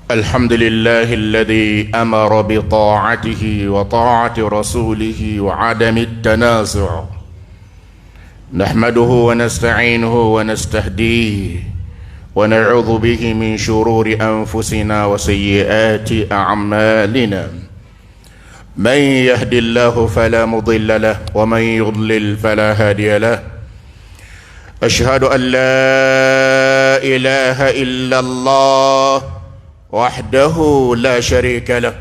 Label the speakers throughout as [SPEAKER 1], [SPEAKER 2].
[SPEAKER 1] الحمد لله الذي أمر بطاعته وطاعة رسوله وعدم التنازع. نحمده ونستعينه ونستهديه ونعوذ به من شرور أنفسنا وسيئات أعمالنا. من يهد الله فلا مضل له ومن يضلل فلا هادي له. أشهد أن لا إله إلا الله وحده لا شريك له،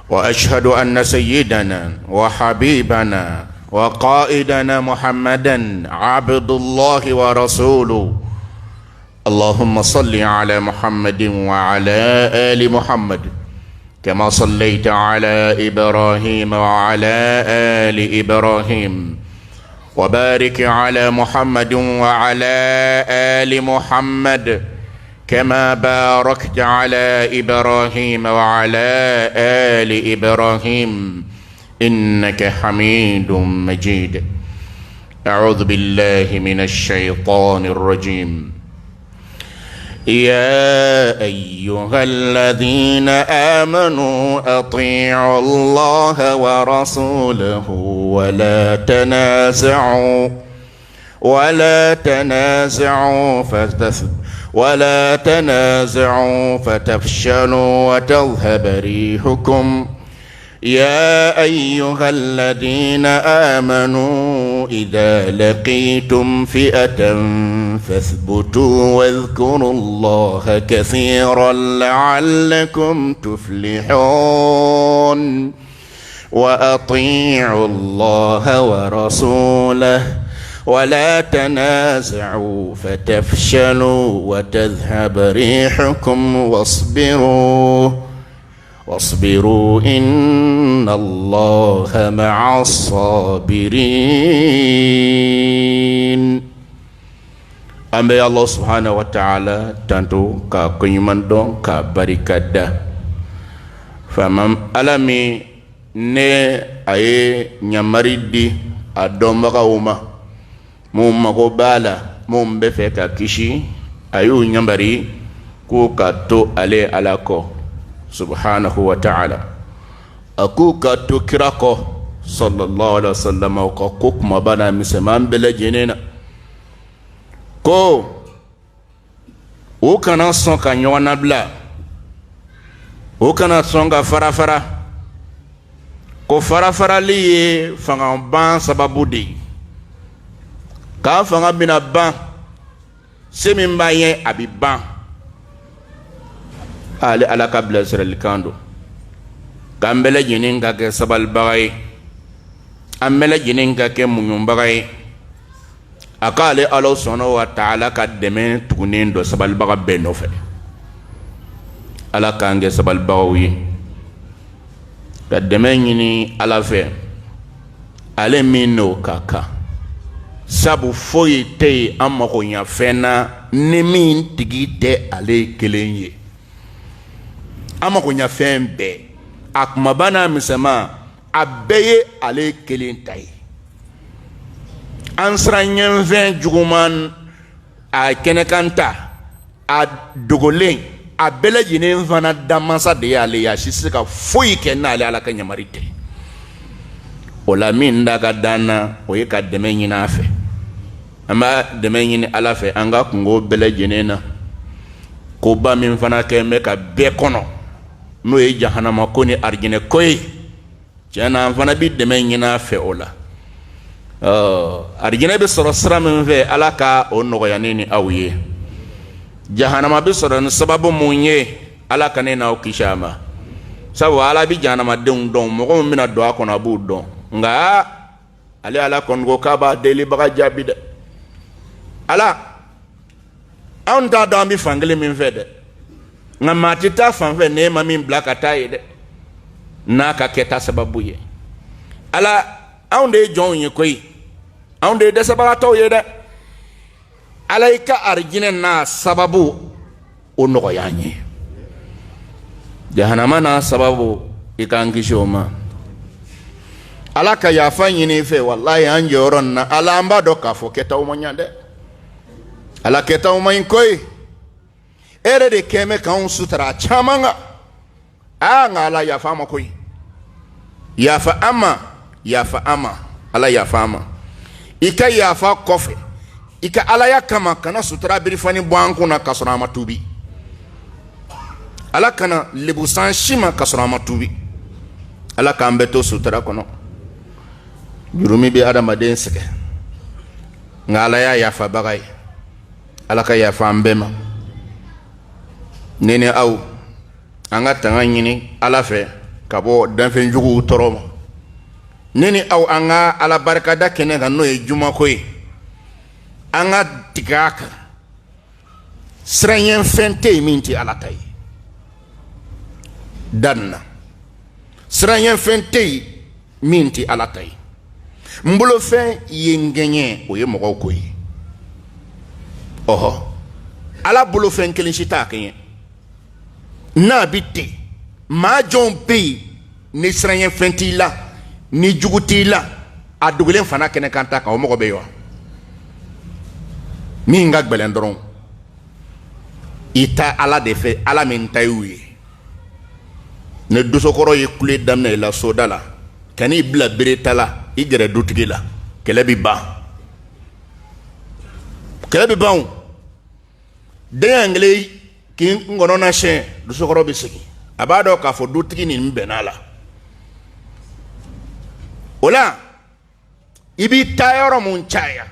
[SPEAKER 1] وأشهد أن سيدنا وحبيبنا وقائدنا محمدا عبد الله ورسوله. اللهم صل على محمد وعلى آل محمد كما صليت على إبراهيم وعلى آل إبراهيم، وبارك على محمد وعلى آل محمد كما باركت على إبراهيم وعلى آل إبراهيم إنك حميد مجيد. أعوذ بالله من الشيطان الرجيم. يا أيها الذين آمنوا أطيعوا الله ورسوله ولا تنازعوا فتفشلوا وتذهب ريحكم. يا أيها الذين آمنوا إذا لقيتم فئة فاثبتوا واذكروا الله كثيرا لعلكم تفلحون. وأطيعوا الله ورسوله ولا تنازعوا فتفشلوا وتذهب ريحكم واصبروا إن الله مع الصابرين. Ambe Allah subhanahu wa ta'ala tanto ka kunyumando ka barikada famam alami ne aye nyamaridi adomaka uma mumma ko bala mum be fe ka kishi ayu nyambari ku ka to ale alako subhanahu wa ta'ala aku ka to kirako sallallahu alaihi wasallam ko kuma bana misaman bele jenena ko o kana son ka nyona bla o kana son ka farafara ko farafara li fanga ban sababu de ka fanga bina ban semin baye abiban ali ala kabla siril kando kambele jinin ka ke sabal bagay amele jinin ka ke munyum bagay akale Allah subhanahu wa ta'ala ka deme tukunin do sabal baga beno fe ala kange sabal bagawi ka deme nyini ala fe ale minno kaka sabu foyi te amako nya fena ni min tigi te ale kelenye amako nya fembe akuma bana misema abeye ale kelen tai ansranyen ven juguman a kenekanta a dogolen a bele jinin fana damansa de ale ya shi ka foyi kenna ale ala ka nyamarite ola min daga dana o ye ka deme nyina fe ama deme nyini ala fe anga kungo bele jinena ko ba min fana ke me ka be kono no ye jahannama ko ni arjine koy jana fana bi deme nyina fe ola arjine be soro sira min fe ala ka o nogoya ni awiye jahannama be soro ni sababu munye ala ka ne na o kishama sabu ala bi jahannama den don mo mina do akona bu don nga ale ala kongo kaba deli baga jabi de ala on ta do mi fangle min fe de nga matita fanfe ne ma min blaka tayi de na ka keta sababu ye ala on de jonye koy on de sabaga to ye de alaika arjine na sababu o no yanye jahannama na sababu ikangishoma alaka ya fanyi ni fe wallahi anjoron na alamba do ka fo keta umanya de ala keta umain koy ere de keme kan sutura chamanga nga ala yafa ma koy yafa ama ala yafa ama ika yafa kofe ika ala ya kama kana sutura birifani bwanku na kasura matubi ala kana lebusan shima kasura matubi ala kan beto sutura kono jurumi bi adama den seke ngala ya yafa bagay ala ka yafa mbema nene aw anga tanga nyini ala fe kabo danfen jugu toroma nene aw anga ala barka da kene ga no e juma koy anga tigaka sranyen fente minti ala tay danna sranyen fente minti ala tay mbulo fe yengenye o ye mogo koy oho ala bulo fe kelin shita kenye na bitte ma jompe ni sranyen fente la ni juguti la adugulen fana kene kanta ka o mogo be yo mi nga gbelen doron ita ala de fe ala min tayuye ne dusokoro ye kule damna la soda la kani bla beretala igere dutigi la kele bi ba de anglais ki ngono na chen dusokoro bi sigi abado ka fo dutigi ni mbenala ola ibi tayoro mun chaya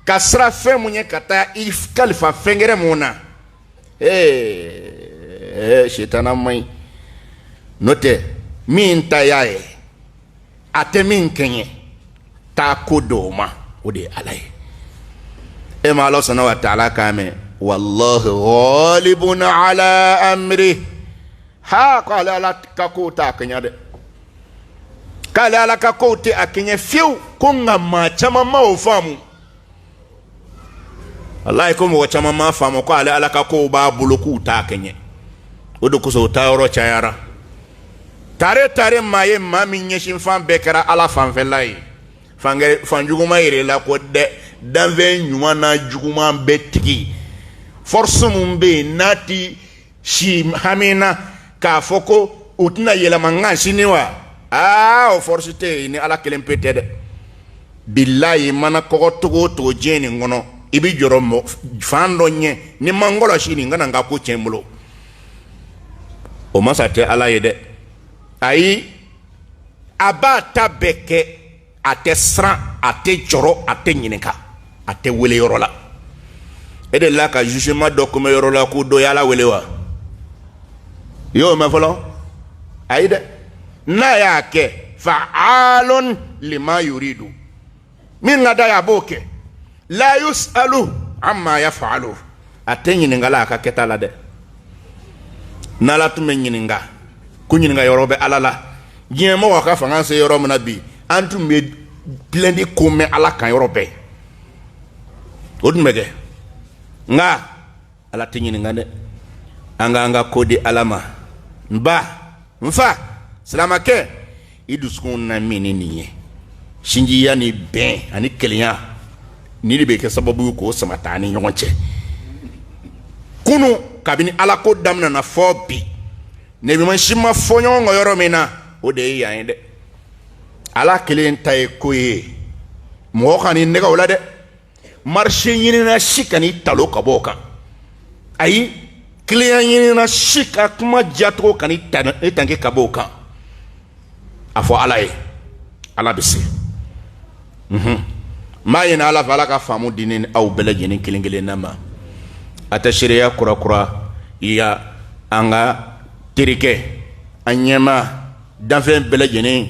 [SPEAKER 1] kasra fe munye kata if kalifa fengere muna shetana mai note min tayaye ate min kenye ta kodoma ode alay e ma Allah subhanahu wa ta'ala kame wallahi ghalibun ala amri ha qala la kakuta kenya de kala la kakuti akinye fiu kunga ma chama ma ofamu Allah ko mo chama ma famu ko ala ka ko ba buluku ta kenye odo ko so ta oro chayara tare maye mami nyeshin fan bekara ala fan felai fangere fanjuguma ire la ko de danve nyuma na juguma betiki force mumbe nati shi hamina ka foko utina yela manga shiniwa o force te ni ala kelem petede billahi mana ko to jeni ngono ibi joro mo fando nye ni mangolo shini ngana nga ko chembulo o masate ala yede ayi abata beke ate sran ate joro ate nyinika ate wele yorola ede la ka jugement dokume yorola ku do yala wele wa yo ma folo ayi de na ya ke fa'alun lima yuridu min ngada ya boke la yusalu amma yaf'alu ate nyininga la ka ketala de nala tume nyininga kunyininga yorobe alala jemo waka fanganse yoro nabi antu me plendi kome ala kan yorobe odmege nga ala tinyininga de anga kodi alama mfa salamake iduskun na minini shinji yani ben ani keliya ni libe ke sababu ko samatani nyonche kunu kabini ala ko damna na fobi ne bi man shima fonyo ngoyoro mina o de ya inde ala kelen tay koye mo khani ne ga wala de marché yini na shikani talo kaboka ayi client yini na shika kuma jatro kani tanke kaboka afo ala bisi ma yana ala fala ka famu dinin au belajinin kilingile nama atashiriya kura ya anga tirike anyema danfen belajinin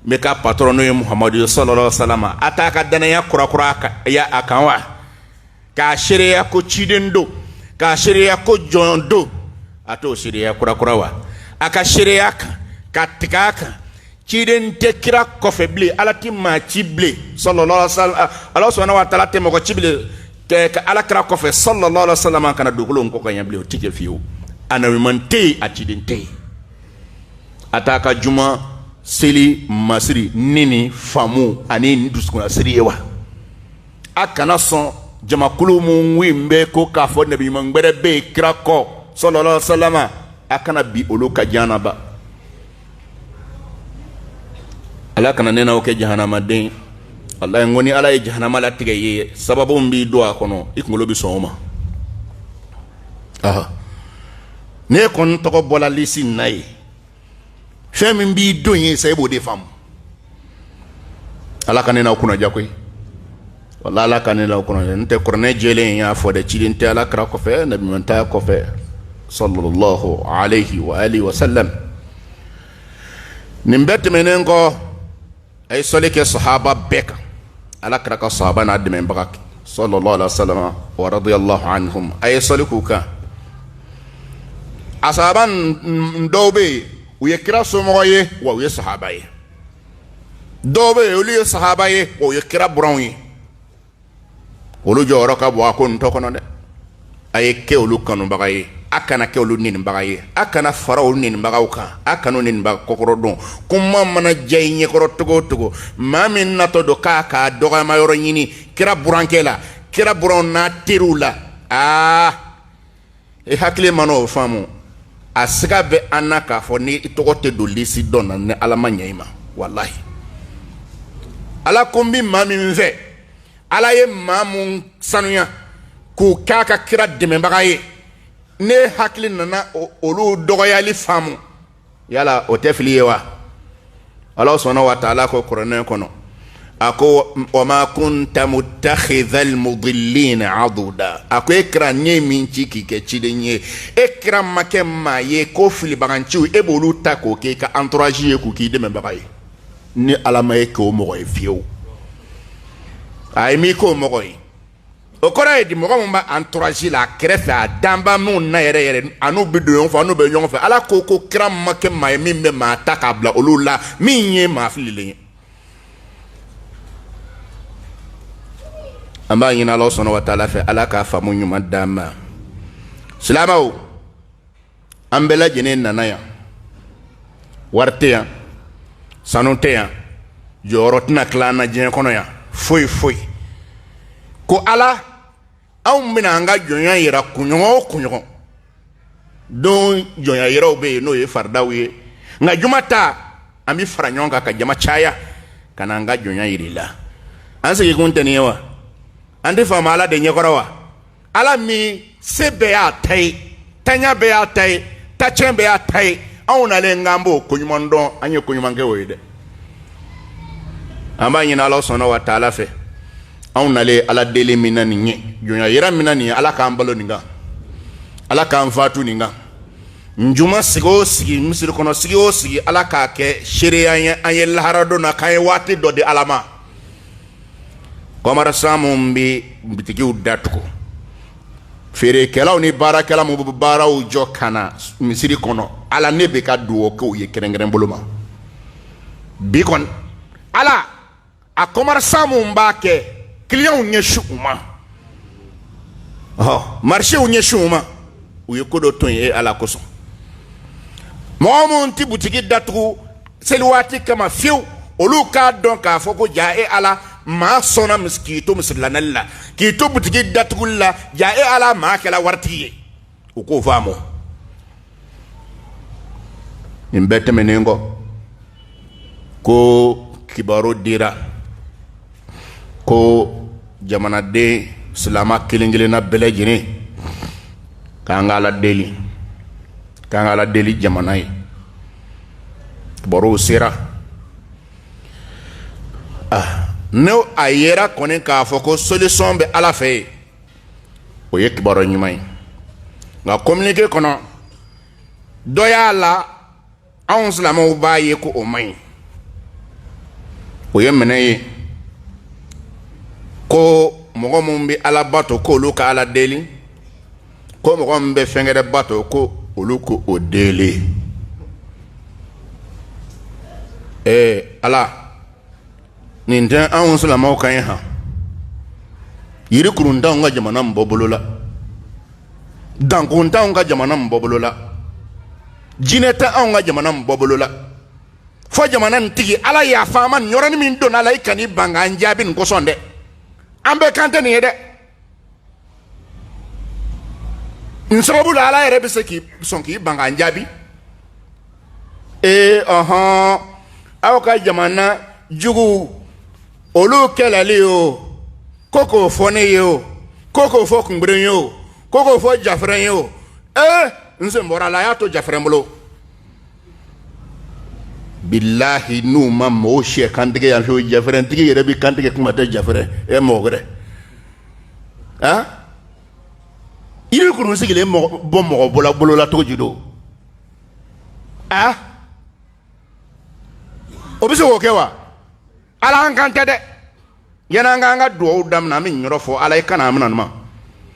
[SPEAKER 1] me ka patrono ye Muhammadu sallallahu alaihi wasallam ataka danaya kura ya akanwa ka shiriya ko chidendo ka shiriya ko jondo ato shiriya kura wa aka shiriya ka tikaka chiden tekira kofebli alati ma chible sallallahu alaihi wasallam Allah subhanahu wa ta'ala temo ko chible ka ala kra kofe sallallahu alaihi wasallam kana dugulo ko kanya ble tike fiu ana mante atidente ataka juma seli masiri nini famu ani nduskuna siri ewa akana son jamakulu mun wimbe ko k'a fɔ nabi ɲuman gbɛrɛ bɛ yen kira kɔ sallallahu alaihi wasallam a kana bi olu ka janaba ala kana ne n'aw kɛ jahanamaden wallahi n ko ni ala ye jahanama latigɛ ye sababu min b'i don a kɔnɔ i kunkolo bɛ sɔn o ma ne kɔni tɔgɔ bɔra lisi nin na ye fɛn min b'i don ye sa i b'o de faamu ala ka ne n'aw kunnaja koyi wallahi ala ka ne n'aw kunnaja n tɛ kuranɛ jɛlen y'a fɔ dɛ ciden tɛ ala kira kɔfɛ nabi ɲuman t'a kɔfɛ sallallahu alayhi wa alihi wa sallam nin bɛɛ tɛmɛnen kɔ a ye sɔli kɛ sahaba bɛɛ kan ala kira ka sahaba n'a dɛmɛbaga sallallahu alaihi wa sallam wa radiyallahu anhum a ye sɔli k'u kan a sahaba dɔw bɛ yen u ye kira somɔgɔ ye wa u ye sahaba ye dɔw bɛ yen olu ye sahaba ye wa u ye kira buranw ye olu jɔyɔrɔ ka bon a ko nin tɔ kɔnɔ dɛ a ye kɛ olu kanubaga ye a kana kɛ olu nenibaga ye a kana fara olu nenibagaw kan a kana o nenibaga kɔkɔrɔ dɔn kuma mana diya i ɲɛkɔrɔ togo o togo maa min natɔ don k'a k'a dɔgɔyama yɔrɔ ɲini kira burankɛ la kira buranw n'a teriw la i hakili ma n'o faamu a siga bɛ an na k'a fɔ ni i tɔgɔ tɛ don lisi dɔ na ni ala ma ɲɛ i ma walahi ala ko n bi maa min fɛ ala ye maa mun sanuya k'u k'a ka kira dɛmɛbaga ye ne hakili nana olu dɔgɔyali faamu yala o tɛ fili ye wa ala sɔnna wa taala ko kuranɛ kɔnɔ a ko wa ma kunta muttakhidhal mudillina aduda a ko e kira n ye min ci k'i kɛ ciden ye e kira ma kɛ maa ye ko filibaganciw e b'olu ta k'o kɛ i ka entourage ye k'u k'i dɛmɛbaga ye ni ala ma ye k'o mɔgɔ ye fiyewu a ye min k'o mɔgɔ ye o kɔrɔ ye di mɔgɔ min b'a entourage la a kɛrɛfɛ a danba minnu na yɛrɛ yɛrɛ a n'u bɛ don ɲɔgɔn fɛ a n'u bɛ ɲɔgɔn fɛ ala ko ko kira ma kɛ maa ye min bɛ maa ta k'a bila olu la min ye maa fililen ye an b'a ɲini ala sɔnna wa taala fɛ ala k'a faamu ɲuman d'an ma silamɛw an bɛɛ lajɛlen nana yan wari tɛ yan sanu tɛ yan jɔyɔrɔ tɛna tila an na diɲɛ kɔnɔ yan foyi foyi ko ala anw bɛna an ka jɔnya yira kunɲɔgɔn o kunɲɔgɔn don jɔnya yiraw bɛ yen n'o ye faridaw ye nka juma ta an bɛ fara ɲɔgɔn kan ka jama caya ka na an ka jɔnya yira i la an segin tɛ nin ye wa an tɛ faamu ala de ɲɛkɔrɔ wa ala min se bɛɛ y'a ta ye taɲa bɛɛ y'a ta ye tacɛn bɛɛ y'a ta ye anw nalen k'an b'o koɲuman dɔn an ye koɲuman kɛ o ye dɛ an b'a ɲini ala sɔnna wa taala fɛ anw nalen ala deli min na nin ye jɔnya yira min na nin ye ala k'an balo nin kan ala k'an fatu nin kan njuma sigi o sigi misiri kɔnɔ sigi o sigi ala k'a kɛ seereya ye an ye lahara dɔ na k'an ye waati dɔ di ala ma kɔmarisa minnu bɛ bitikiw datugu feerekɛlaw ni baarakɛla minnu bɛ baaraw jɔ ka na misiri kɔnɔ ala ne bɛ ka dugawu kɛ u ye kɛrɛnkɛrɛn bolo ma bi kɔni ala a kɔmarisa minnu b'a kɛ clients ɲɛsin u ma marchéw ɲɛsin u ma u ye ko dɔ to ye ala kosɔn mɔgɔ minnu tɛ butigi datugu seli waati kama fiyewu olu k'a dɔn k'a fɔ ko ja e ala maa sɔnna k'i to misirilanali la k'i to butigi datuguli la ja e ala maa kɛla waritigi ye u k'o faamu nin bɛɛ tɛmɛnen kɔ ko kibaru dira ko jamanaden silama kelen kelenna bɛɛ lajɛlen k'an ka ala deli jamana ye kibaruw sera ne a yera kɔni k'a fɔ ko solution bɛ ala fɛ yen o ye kibaru ɲuman ye nka communiqué kɔnɔ dɔ y'a la anw silamɛw b'a ye ko o man ɲi o ye minɛ ye ko mɔgɔ min bɛ ala bato k'olu ka ala deli ko mɔgɔ min bɛ fɛn wɛrɛ bato ko olu ko o deli ala nin tɛ anw silamɛw kan ye han yiri kuruntanw ka jamana min bɔ bolo la dankuntanw ka jamana min bɔ bolo la jinɛ tɛ anw ka jamana min bɔ bolo la fo jamana nin tigi ala yafa an ma nin yɔrɔnin min donna a la i kan'i ban k'an jaabi nin kosɔn dɛ an bɛɛ kan tɛ nin ye dɛ nsababu la ala yɛrɛ bɛ se k'i sɔn k'i ban k'an jaabi aw ka jamana jugu olu kɛlɛli o ko k'o fɔ ne ye o ko k'o fɔ kunbere ye o ko k'o fɔ jafɛrɛ ye o n sen bɔra a la a y'a to jafɛrɛ bolo bilahi n'u ma mɔgɔw sɛ kantigɛ yan fɛ jafɛrɛntigi yɛrɛ bɛ kantigɛ kuma tɛ jafɛrɛ mɔgɔ wɛrɛ yiri kurun sigilen bɔ mɔgɔ bolola cogo di do o bɛ se k'o kɛ wa ala an kan tɛ dɛ yan'an k'an ka dugawu daminɛ an bɛ ɲɔrɔ fɔ ala ye kana an bɛna ma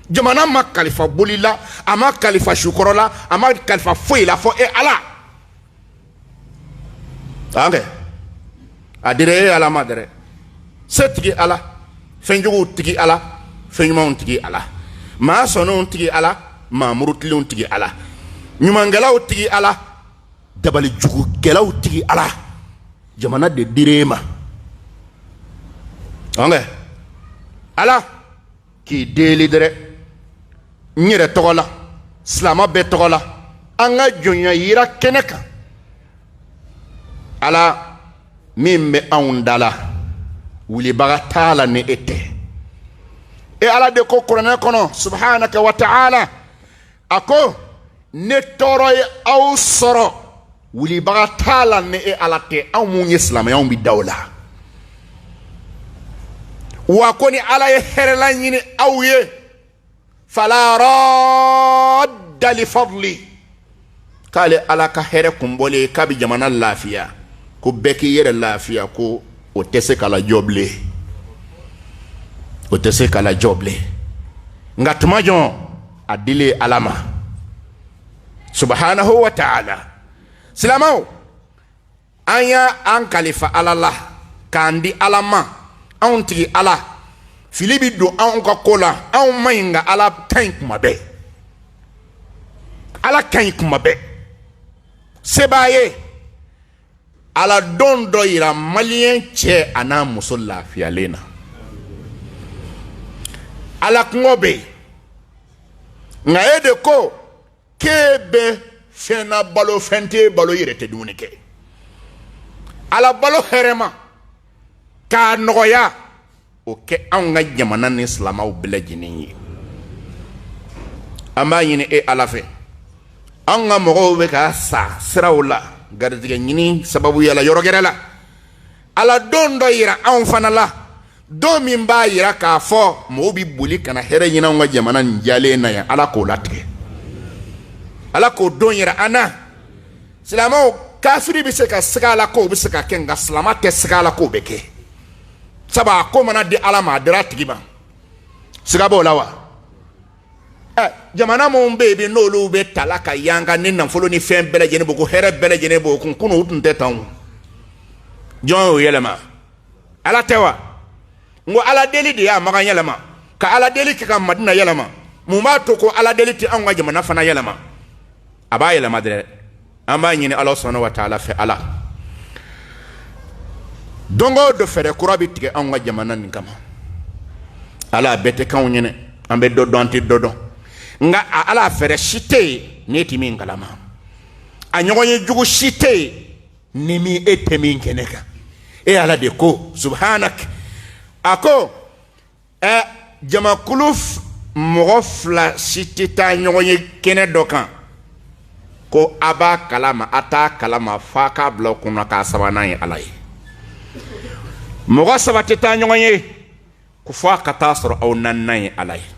[SPEAKER 1] jamana ma kalifa boli la a ma kalifa sukɔrɔ la a ma kalifa foyi la fɔ ala an kɛ a dira ala ma dɛrɛ se tigi ala fɛnjuguw tigi ala fɛn ɲumanw tigi ala maa sɔnnenw tigi ala maa murutilenw tigi ala ɲumankɛlaw tigi ala dabalijugukɛlaw tigi ala jamana de dir'e ma an kɛ ala k'i deli dɛrɛ n yɛrɛ tɔgɔ la silamɛ bɛɛ tɔgɔ la an ka jɔnya yira kɛnɛ kan ala min bɛ anw da la wulibaga t'a la ni e tɛ ala de ko kuranɛ kɔnɔ subhanaka wa ta'ala a ko ne tɔɔrɔ ye aw sɔrɔ wulibaga t'a la ni e ala tɛ anw mun ye silamɛya anw bi da o la wa ko ni ala ye hɛrɛla ɲini aw ye fala radda li fadli k'ale ala ka hɛrɛ kunbɔlen k'a bi jamana lafiya ko bɛɛ k'i yɛrɛ lafiya ko o tɛ se k'a lajɔ bilen o tɛ se k'a lajɔ bilen nka tuma jɔn a dilen ala ma subhanahu wa ta'ala silamɛw an y'an kalifa ala la k'an di ala ma anw tigi ala fili bi don anw ka ko la anw ma ɲi nka ala ka ɲi kuma bɛɛ ala ka ɲi kuma bɛɛ se b'a ye ala don dɔ yira maliyɛn cɛ a n'a muso lafiyalen na ala kungo bɛ yen nka e de ko k'e bɛ fɛn na balo fɛn tɛ balo i yɛrɛ tɛ dumuni kɛ ala balo hɛrɛma k'a nɔgɔya o kɛ anw ka jamana ni silamɛw bɛɛ lajɛlen ye an b'a ɲini e ala fɛ anw ka mɔgɔw bɛ ka sa siraw la garijɛgɛ ɲini sababuya la yɔrɔ gɛrɛ la ala don dɔ yira anw fana la don min b'a yira k'a fɔ mɔgɔw bɛ boli ka na hɛrɛ ɲini anw ka jamana nin jalen na yan ala k'o latigɛ ala k'o don yira an na silamɛw kafiri bɛ se ka sɛgɛ a la k'o bɛ se ka kɛ nka silamɛ tɛ sɛgɛ a la k'o bɛ kɛ sabu a ko mana di ala ma a dira a tigi ma siga b'o la wa jamana minnu bɛ yen n'olu bɛ tala ka yanga ni nafolo ni fɛn bɛɛ lajɛlen b'o ko hɛrɛ bɛɛ lajɛlen b'o kun kunu u tun tɛ tan o jɔn y'o yɛlɛma ala tɛ wa n ko ala deli de y'a makan yɛlɛma ka ala deli kɛ ka madina yɛlɛma mun b'a to ko ala deli tɛ anw ka jamana fana yɛlɛma a b'a yɛlɛma dɛ an b'a ɲini ala sɔnna wa taala fɛ ala don o don fɛɛrɛ kura bɛ tigɛ anw ka jamana nin kama ala a bɛɛ tɛ k'anw ɲɛnɛ an bɛ dɔ dɔn an tɛ dɔ dɔn nka ala fɛɛrɛ si tɛ yen n'e tɛ min kalama a ɲɔgɔn ye jugu si tɛ yen ni min e tɛ min kɛnɛ kan e ala de ko subhanak a ko jamakulu mɔgɔ fila si tɛ taa ɲɔgɔn ye kɛnɛ dɔ kan ko a b'a kalama a t'a kalama f'a k'a bila o kunna k'a sabanan ye ala ye mɔgɔ saba tɛ taa ɲɔgɔn ye ko f'a ka taa sɔrɔ aw naaninan ye ala ye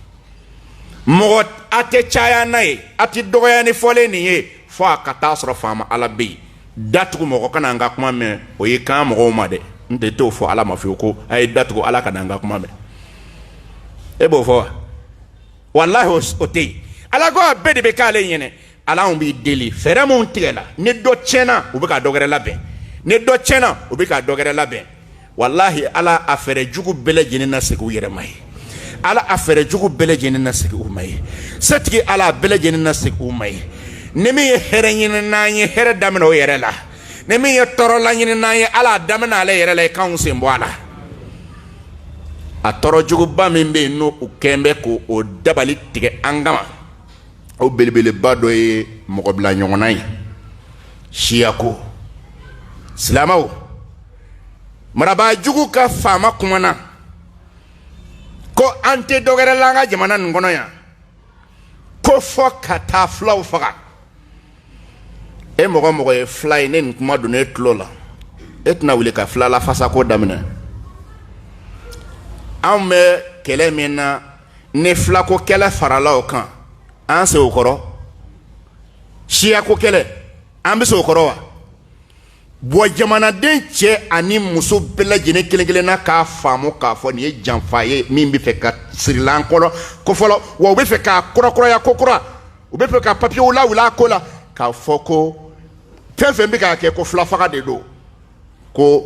[SPEAKER 1] mɔgɔ a tɛ caya n'a ye a tɛ dɔgɔya ni fɔlen nin ye fo a ka taa sɔrɔ faama ala bɛ yen datugu mɔgɔ kana an ka kuma mɛn o ye kan mɔgɔw ma dɛ n tɛ t'o fɔ ala ma fiyewu ko a ye datugu ala kana an ka kuma mɛn e b'o fɔ wa walahi o tɛ yen ala ko a bɛɛ de bɛ k'ale ɲɛnɛ ala anw b'i deli fɛɛrɛ minnu tigɛ la ni dɔ tiɲɛna u bɛ ka dɔ wɛrɛ labɛn ni dɔ tiɲɛna u bɛ ka dɔ wɛrɛ labɛn walahi ala a fɛɛrɛ jugu bɛɛ lajɛlen na segin u yɛrɛ ma ye ala a fɛɛrɛ jugu bɛɛ lajɛlen na segin u ma ye setigi ala a bɛɛ lajɛlen na segin u ma ye ni min ye hɛrɛ ɲini n'an ye hɛrɛ daminɛ o yɛrɛ la ni min ye tɔɔrɔ laɲini n'an ye ala a daminɛ ale yɛrɛ la i k'anw sen bɔ a la a tɔɔrɔ juguba min bɛ yen n'o kɛn bɛ k'o dabali tigɛ an kama o belebeleba dɔ ye mɔgɔbila ɲɔgɔnna ye siya ko silamɛw marabaa jugu ka faama kumana ko an tɛ dɔ wɛrɛ la an ka jamana nin kɔnɔ yan ko fɔ ka taa filaw faga e mɔgɔ mɔgɔ ye fila ye ne nin kuma don ne tulo la e tɛna wuli ka fila la fasa ko daminɛ anw bɛ kɛlɛ min na ni filako kɛlɛ farala o kan an se o kɔrɔ siyako kɛlɛ an bɛ se o kɔrɔ wa bɔn jamanaden cɛ ani muso bɛɛ lajɛlen kelen kelenna k'a faamu k'a fɔ nin ye janfa ye min bɛ fɛ ka sirila an kɔnɔ ko fɔlɔ wa u bɛ fɛ k'a kurakuraya ko kura u bɛ fɛ ka papiyew lawuli a ko la k'a fɔ ko fɛn fɛn bɛ k'a kɛ ko filafaga de don ko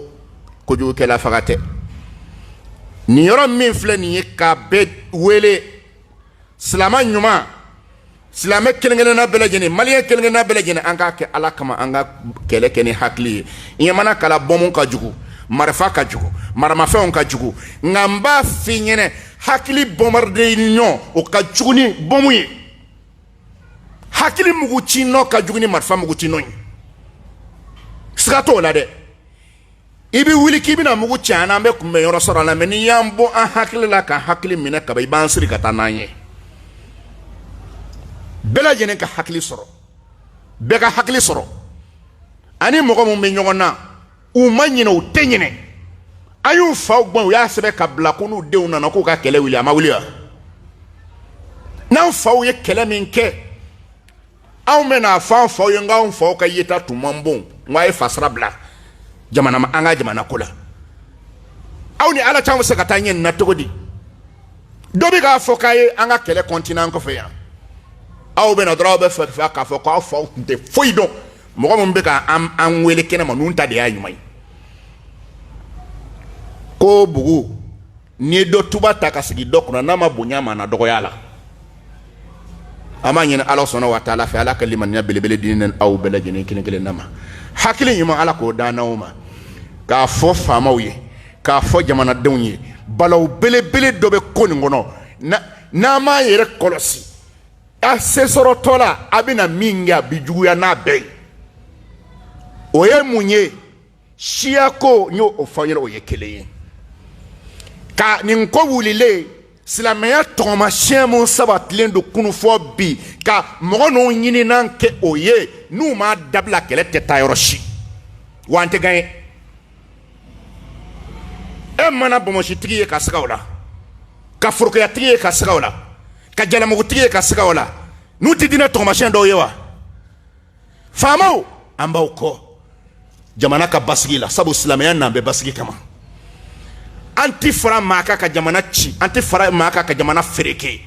[SPEAKER 1] kojugukɛla faga tɛ nin yɔrɔ min filɛ nin ye k'a bɛɛ wele silamɛ ɲuman silamɛ kelen-kelenna bɛɛ lajɛlen maliyɛn kelen-kelenna bɛɛ lajɛlen an k'a kɛ ala kama an ka kɛlɛ kɛ ni hakili ye ɲamana kala bɔnmu ka jugu marifa ka jugu maramafɛnw ka jugu nka n b'a f'i ɲɛnɛ hakili bɔnbardeyɔn o ka jugu ni bɔnmu ye hakili mugu ci nɔ ka jugu ni marifa mugu ci nɔ ye siga t'o la dɛ i bɛ wuli k'i bɛna mugu ci an na an bɛ kunbɛn yɔrɔ sɔrɔ a la mɛ n'i y'an bɔ an hakili la ka hakili minɛ kaba i b'an siri ka taa n'an ye bɛɛ lajɛlen ka hakili sɔrɔ bɛɛ ka hakili sɔrɔ ani mɔgɔ min bɛ ɲɔgɔn na u ma ɲinɛ u tɛ ɲinɛ an y'u faw gbɔn u y'a sɛbɛn ka bila ko n'u denw nana k'u ka kɛlɛ wuli a ma wuli wa n'an faw ye kɛlɛ min kɛ anw bɛna fɔ an faw ye nk'anw faw ka yeta tun man bon n k'a ye fasara bila jamana ma an ka jamana ko la aw ni ala caman bɛ se ka taa ɲɛ nin na cogo di dɔ bɛ k'a fɔ k'a ye an ka kɛlɛ kɔntinɛ an kɔfɛ yan aw bɛna dɔrɔn aw bɛ fɛ k'a fɔ k'aw faw tun tɛ foyi dɔn mɔgɔ min bɛ ka an wele kɛnɛ ma ninnu ta de y'a ɲuman ye ko bugu n'i ye dɔ tuba ta ka sigi dɔ kunna n'a ma bonya ma na dɔgɔya la an b'a ɲini ala sɔnna wa taala fɛ ala ka limaniya belebele di ni aw bɛɛ lajɛlen kelen kelenna ma hakili ɲuman ala k'o d'an n'aw ma k'a fɔ faamaw ye k'a fɔ jamanadenw ye balawu belebele dɔ bɛ ko nin kɔnɔ n'an m'a yɛrɛ kɔlɔsi a se sɔrɔtɔ la a bɛna min kɛ a bɛ juguya n'a bɛɛ ye o ye mun ye siya ko n y'o fɔ ɲɛna o ye kelen ye ka nin ko wulilen silamɛya tɔgɔmasiyɛn mun sabatilen don kunu fɔ bi ka mɔgɔ ninnu ɲininan kɛ o ye n'u ma dabila kɛlɛ tɛ taa yɔrɔ si wa an tɛ gan ye e mana bɔnmɔsitigi ye ka siga o la ka forokiyatigi ye ka siga o la ka jalamugutigi ye ka siga o la n'u tɛ diinɛ tɔgɔmasiyɛn dɔw ye wa faamaw an b'aw kɔ jamana ka basigi la sabu silamɛya n'an bɛ basigi kama an ti fara maa kan ka jamana ci an ti fara maa kan ka jamana fereke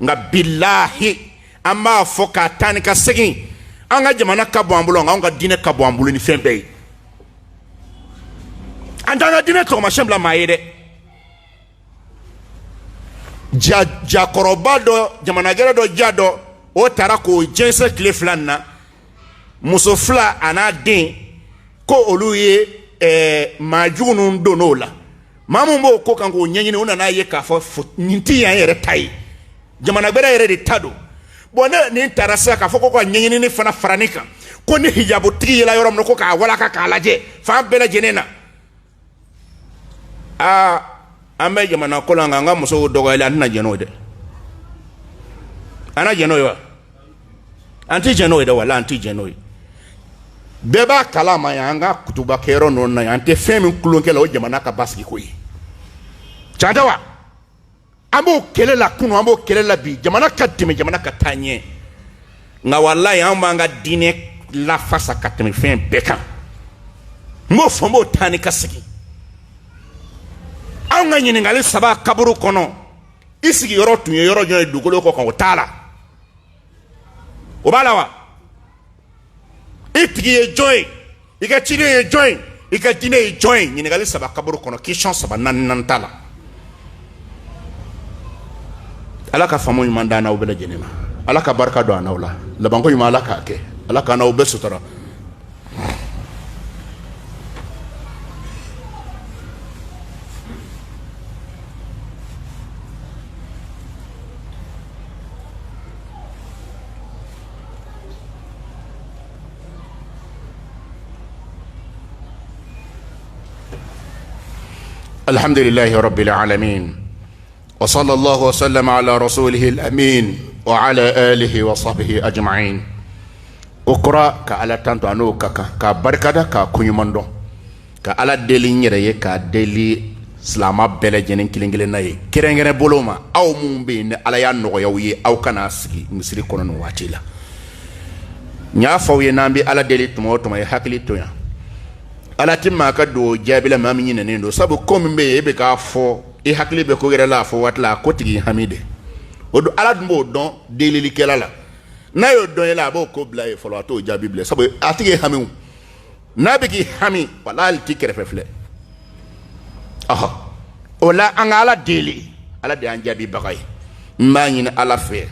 [SPEAKER 1] nka bilahi an b'a fɔ k'a taa ni ka segin an ka jamana ka bɔ an bolo nka an ka diinɛ ka bɔ an bolo ni fɛn bɛɛ ye an t'an ka diinɛ tɔgɔmasiyɛn bila maa ye dɛ jakɔrɔba dɔ jamanagɛrɛ dɔ ja dɔ o taara k'o jɛnsɛ tile fila nin na muso fila a n'a den ko olu ye maa jugu ninnu don n'o la maa min b'o ko kan k'o ɲɛɲini u nana ye k'a fɔ nin ti yan yɛrɛ ta ye jamana wɛrɛ yɛrɛ de ta don bɔn ne nin taara sisan k'a fɔ ko ka ɲɛɲinini fana fara nin kan ko ni hijabutigi yela yɔrɔ min na ko k'a walaka k'a lajɛ fan bɛɛ lajɛlen na aa an bɛ jamana ko la nka an ka musow dɔgɔyalen an tɛna jɛn n'o ye dɛ an na jɛn n'o ye wa an tɛ jɛn n'o ye dɛ wala an tɛ jɛn n'o ye bɛɛ b'a kalama yan an ka kutubakɛyɔrɔ ninnu na yan an tɛ fɛn min tulonkɛ la o jamana ka basigi ko ye can tɛ wa an b'o kɛlɛ la kunun an b'o kɛlɛ la bi jamana ka tɛmɛ jamana ka taa ɲɛ nka walayi an b'an ka diinɛ lafasa ka tɛmɛ fɛn bɛɛ kan n b'o fɔ n b'o taa ni ka segin anw ka ɲininkali saba kaburu kɔnɔ i sigiyɔrɔ tun ye yɔrɔ jɔn ye dugukolo kɔ kan o t'a la o b'a la wa i tigi ye jɔn ye i ka ciden ye jɔn ye i ka diinɛ ye jɔn ye ɲininkali saba kaburu kɔnɔ question saba naani t'a la ala ka faamu ɲuman d'an n'aw bɛɛ lajɛlen ma ala ka barika don an n'aw la labanko ɲuman ala k'a kɛ ala k'an n'aw bɛɛ sutura الحمد لله رب العالمين وصلى الله وسلم على رسوله الأمين وعلى آله وصحبه أجمعين أقرأ كعلى تانتو أنو كبركة كونيماندو كعلى دلي نيري كدلي سلاما بلا جنين كلينجلي ناي كيرنغري بولوما أو مumبين على يانو يوي أو كناسي مسري كونن واتيلا نيافو ينامبي على دلي تموتما يحكلي تويا ala timma ka do jabila mami nyine ndo sabu kombe ebe ka fo e hakli be ko gere la fo watla ko tigi hamide odo ala dum don delili kelala na yo don la bo ko bla e fo to jabible sabu atige hamiu na be ki hami wala al tikere fefle aha ola an ala deli ala de an jabi bagay mani ala fe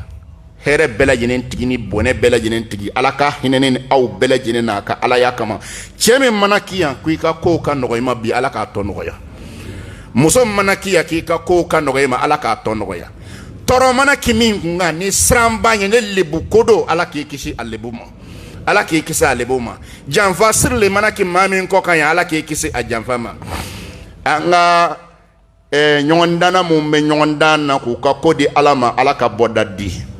[SPEAKER 1] here bela jenen tigini bone bela jenen tigi alaka hinenen aw bela jenen aka ala yakama cheme manakiya kuika ko ka nogoyma bi alaka to nogoya muso manakiya ki ka ko ka nogoyma alaka to nogoya toro manaki min nga ni sramba nyene lebu kodo alaki kisi alebuma alaki kisi alebuma janfa sirle manaki mamin ko kan alaki kisi a janfa ma anga nyondana mumbe nyondana ku ka kodi alama alaka bodadi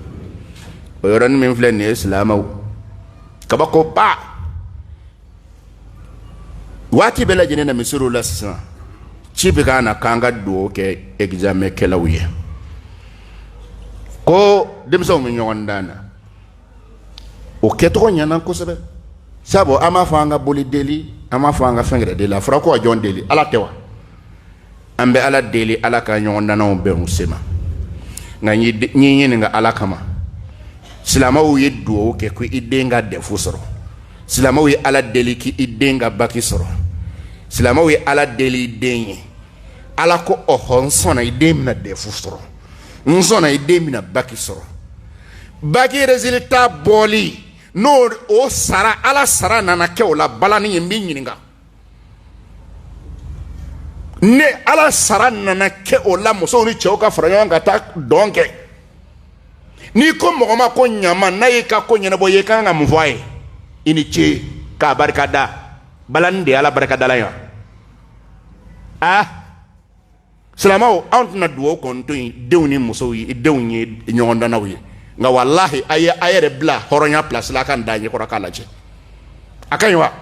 [SPEAKER 1] oyoran min fle ne islamaw kabako pa wati bela jene na misuru la sa chibi kana kanga do ke examen kelawiye ko demso min nyondana o keto nyana ko sebe sabo ama fanga boli deli ama fanga fengre de la frako jon deli ala tewa ambe ala deli ala ka nyondana o be musema ngani nyi nga ala kama silamaw ye duwo ke ko idenga defu soro silamaw ye ala deli ki idenga baki soro silamaw ye ala deli denye ala ko o honsona idemna defu soro nsona idemna baki soro baki resultat boli no o sara ala sara nana ke o la balani yimbi nyininga ne ala sara nana ke o la muso ni cheuka frayanga ta donke ni ko mogoma ko nyama na yika ko nyana boye kanga mvoye ini che ka barkada balande ala barkada la ya salamao antuna duo konto dewni musowi dewni nyonda nawi nga wallahi ayere bla horonya place la kan danye ko rakala je akanywa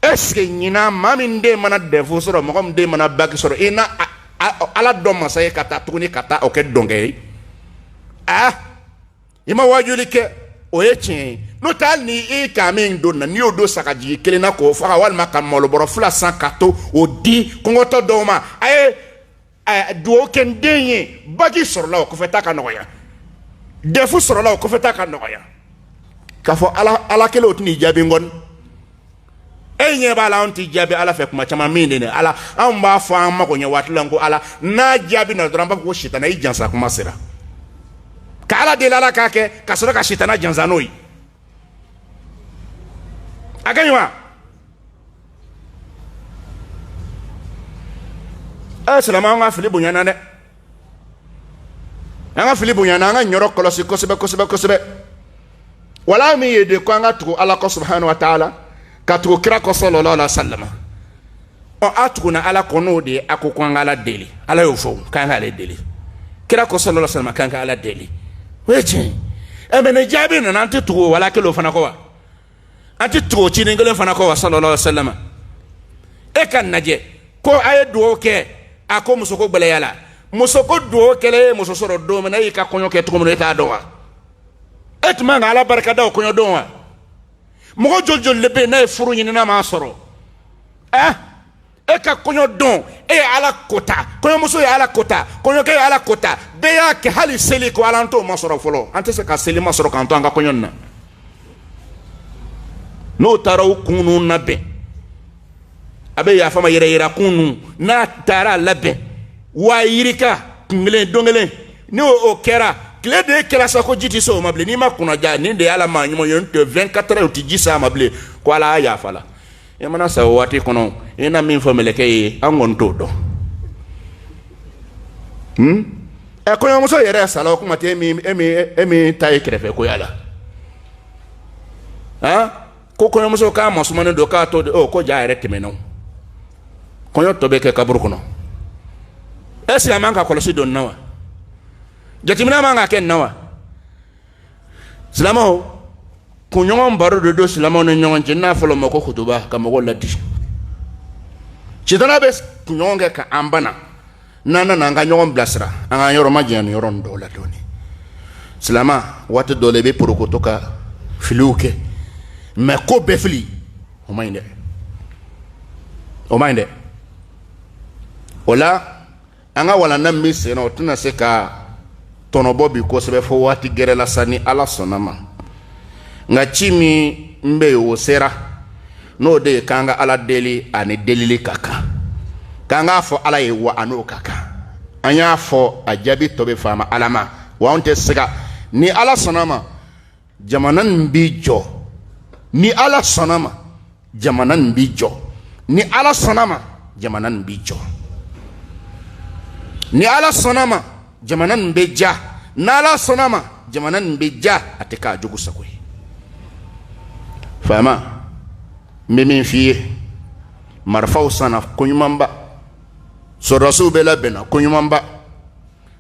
[SPEAKER 1] eske nyina maminde mana defu soro mogom de mana baki soro ina ala dom masaye kata tuni kata oke donge ima wajuli ke oyeche no tal ni e kamen donna ni odo sakaji kelena ko fa wal makam molo boro fula 100 odi kongoto doma duo ken denye bagi sorla ko feta ka noya defu sorla ko feta ka noya kafo ala kele otni jabi ngon enye bala onti jabi ala fe kuma chama minde ne ala amba fa ma ko nyawatlango ala na jabi na dramba ko shitana ijansa kuma sira kala de la kake kasoro ka shitana janzanoi akanywa salama nga filibu nyana ne nga filibu nyana nga nyoro kolosi kosebe wala mi yede ko nga tu ala ko subhanahu wa ta'ala katro kira ko sallallahu alaihi wasallam o atukuna ala kono de akoko ngala deli ala yo fo kan ala deli kira ko sallallahu alaihi wasallam kan ala deli weche emene jabi na nanti tugo wala kelo fana ko wa anti tugo chini ngelo fana ko wa sallallahu alaihi wasallam e kan naje ko ay do ke ako musoko gbele yala musoko do kele musosoro do mena yi ka konyo ke tugo mo ta do wa etma ngala barka da konyo do wa mogo jojo lebe na furu nyina ma soro e ka konyo don ala kota konyo muso ya ala kota konyo ke ala kota be ya ke hali seli ko ala nto ma soro folo ante se ka seli ma soro kan to anga konyo na no taraw kunu nabe abe ya fama yere kunu na tara labe wa yirika ngele dongele ni o kera kile de kera sa ko jiti so mable ni ma kuna ja ni de ala ma nyimo yonte 24 heures ti jisa mable ko ala ya fala e mana sa wati kono ina min fo meleke angon todo e ko yo so yere sala ko mate emi tay krefe ko yala ko ko yo so ka mo sumane do ka to o ko ja yere temeno koyo to be ke kaburu kono esi man ka kolosi don nawa jatimina man ka ken nawa silamo ku ñoŋon baro do silamo ne ñoŋon ci na folo mako khutuba ka mako ladi ci dana be ku ñoŋon ke ka ambana nana nga ñoŋon blasra anga yoro ma jenu yoro ndo la doni silama wata dole be prokoto ka filuke me ko be fili o mayinde ola anga wala na mise no tuna se ka tono bobi ko sebe fo wati gere la sani ala sonama nga chimi mbe o sera no de kanga ala deli ani delili kaka kanga fo ala ye wa ano kaka anya fo ajabi tobe fama alama wa onte sega ni ala sonama jamanan bijo ni ala sonama jamanan bijo ni ala sonama jamanan bijo ni ala sonama jamanan beja nala sonama jamanan beja ateka jogu sakoy fama memin fiye marfaw sana kunyumamba so rasul bela bena kunyumamba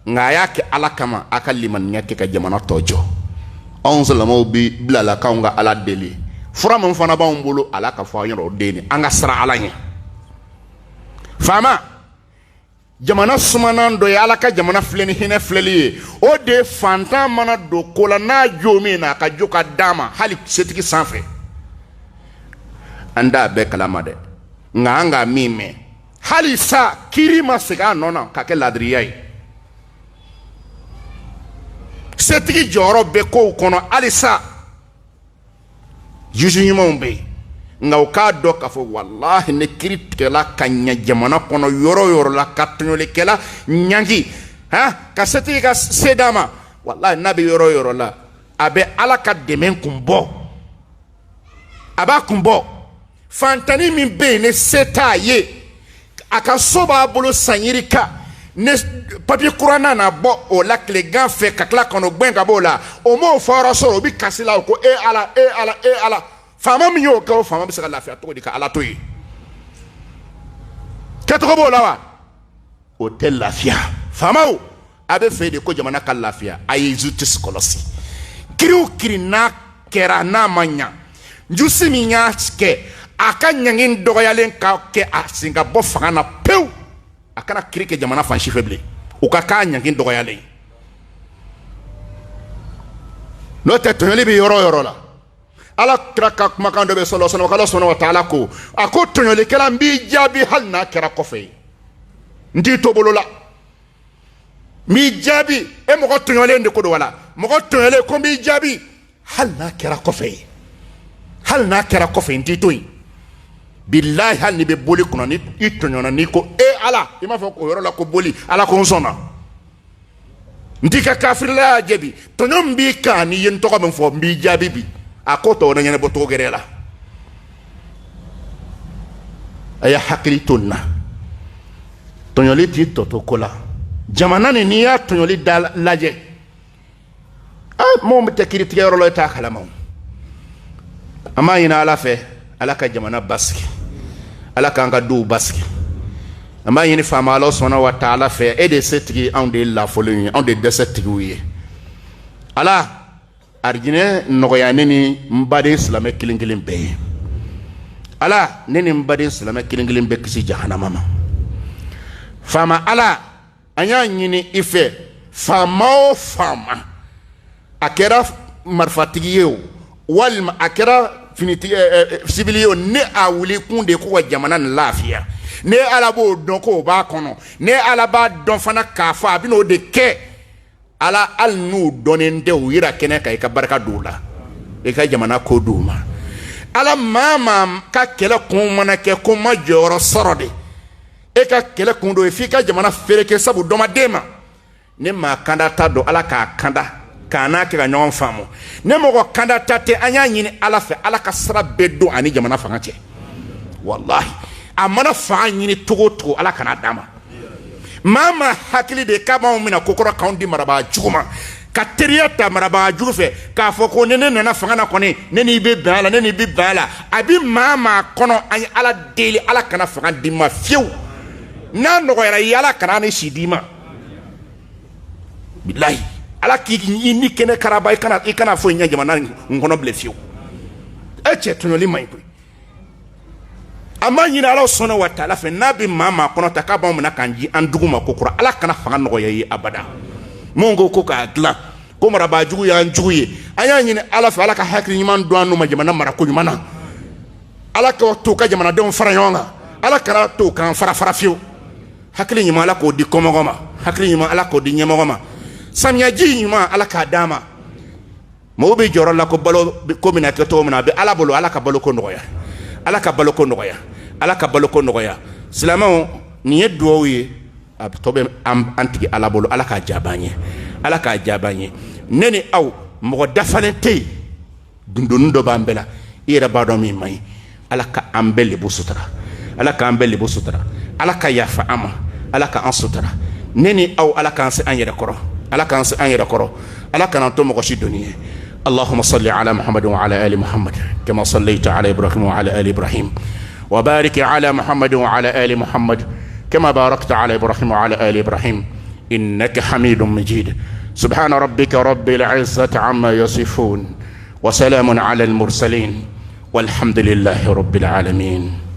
[SPEAKER 1] ngaya ke ala kama akaliman nyake ka jamana tojo on salamo bi blala kaunga ala deli fura mon fana ba on bolo ala ka fa yoro deni anga sara ala nya fama jamana sumanan do ya ala ka jamana fleni hine fleli o de fantan mana do kola na jomi na ka joka dama hali setiki sanfre anda be kalama de nga mime hali sa kirima sega nona ka ke ladriyai setiki joro be ko kono alisa juju nyimo be nga ka do ka fo wallahi ne kirite la kanya jamana kono yoro la katnyole kela nyangi ha ka setiki ka sedama wallahi nabi yoro la abe ala ka demen kumbo aba kumbo fantani min be ne seta ye aka soba bolo sanyirika ne papier kurana na bo o la kle gan fe ka kla kono gben ka bo la o mo fara so bi kasila ko e ala fama mi yo ko fama bi saka lafiya to di ka ala to yi ka to bo la wa o tel lafiya fama o abe fe de ko jamana ka lafiya ayi zutis kolosi kiri na kera na manya jusi mi nya ke aka nyangin dogoyalen ka ke asinga bo fanga pew akana kirike jamana fanshi feble ukaka nyangin dogoyalen no te tonyoli bi yoro la ala kraka makando be solo sono kala sono wa taala ko ako tonyoli kala mbi jabi halna kera kofe ndi to bolola mi jabi e mo ko tonyoli ndi ko do wala mo ko tonyoli ko mbi jabi halna kera kofe ndi toyi billahi hal ni be boli kuna ni itonyona ni ko ala ima fo ko yoro la ko boli ala ko sona ndika kafir la jebi tonyon bi ka ni yen to ko ben fo mbi jabi bi akoto na nyane bo to gerela aya hakili tonna tonyoli ti to kola jamana ni ya tonyoli dal laje mo mete kiriti yoro lo ta kala mo ama ina ala fe ala ka jamana baski ala ka nga do baski ama yini fama Allah subhanahu wa ta'ala fe e de setigi on de la folie on de setigi wi ala arjine nogoya neni mbade islam kilingilin be ala neni mbade islam kilingilin be kisi jahannama ma fama ala anya nyini ife fama akera marfatigi yo wal akera finiti sibilio ne a wuli kunde ko wa jamana lafiya ne ala bo don ko ba kono ne ala ba don fana ka fa bi no de ke ala al nu donende o yira kene ka ka barka dola e ka jamana ko duma ala mama ka kele kun mana ke ko ma joro sorode e ka kele kun do e fi ka jamana fere ke sabu do ma dema ne ma kanda ta do ala ka kanda kana ke ganyon famo ne mogo kanda tate anya nyini ala fe ala ka sara bedo ani jamana fanga che wallahi amana fa nyini togo ala kana dama mama hakili de kaba mina kokoro kaundi maraba juguma ka teriya ta marabaa jugu fɛ k'a fɔ ko ne nana fanga na kɔni ne n'i bɛ bɛn a la ne n'i bɛ bɛn a la a bɛ maa kɔnɔ an ye ala deli ala kana fanga d'i ma fiyewu n'a nɔgɔyara i ye ala kana ni si d'i ma bilahi ala k'i ni kɛnɛ karaba i kana fɔ ɲɛ jamana n kɔnɔ bilen fiyewu e cɛ tɔɲɔli man ɲi koyi a ma ɲini ala sɔnna wa taala fɛ n'a bɛ maa kɔnɔ ta k'a b'anw minɛ k'an ji an dugu ma ko kura ala kana fanga nɔgɔya ye abada mun ko k'a dilan ko marabaa jugu y'an jugu ye an y'a ɲini ala fɛ ala ka hakili ɲuman don an n'u ma jamana marako ɲuman na ala ka to ka jamanadenw fara ɲɔgɔn kan ala kana to k'an fara fiyewu hakili ɲuman ala k'o di kɔmɔgɔ ma hakili ɲuman ala k'o di ɲɛmɔgɔ ma samiyaji ɲuman ala k'a d'a ma mɔgɔw bɛ jɔyɔrɔ la ko balo ko bɛna kɛ cogo min na a bɛ ala bolo ala ka baloko nɔgɔya ala ka baloko nɔgɔya ala ka baloko nɔgɔya silamɛw nin ye duwawu ye a tɔ bɛ an tigi ala bolo ala k'a jaaba an ye ala k'a jaaba an ye ne ni aw mɔgɔ dafalen tɛ yen dundonni dɔ b'an bɛɛ la i yɛrɛ b'a dɔn min man ɲi ala ka an bɛɛ lebu sutura ala k'an bɛɛ lebu sutura ala ka yafa an ma ala ka an sutura ne ni aw ala k'an se an yɛrɛ kɔrɔ ala k'an se an yɛrɛ kɔrɔ ala kana to mɔgɔ si donni ye اللهم صل على محمد وعلى آل محمد كما صليت على إبراهيم وعلى آل إبراهيم وبارك على محمد وعلى آل محمد كما باركت على إبراهيم وعلى آل إبراهيم إنك حميد مجيد سبحان ربك رب العزة عما يصفون وسلام على المرسلين والحمد لله رب العالمين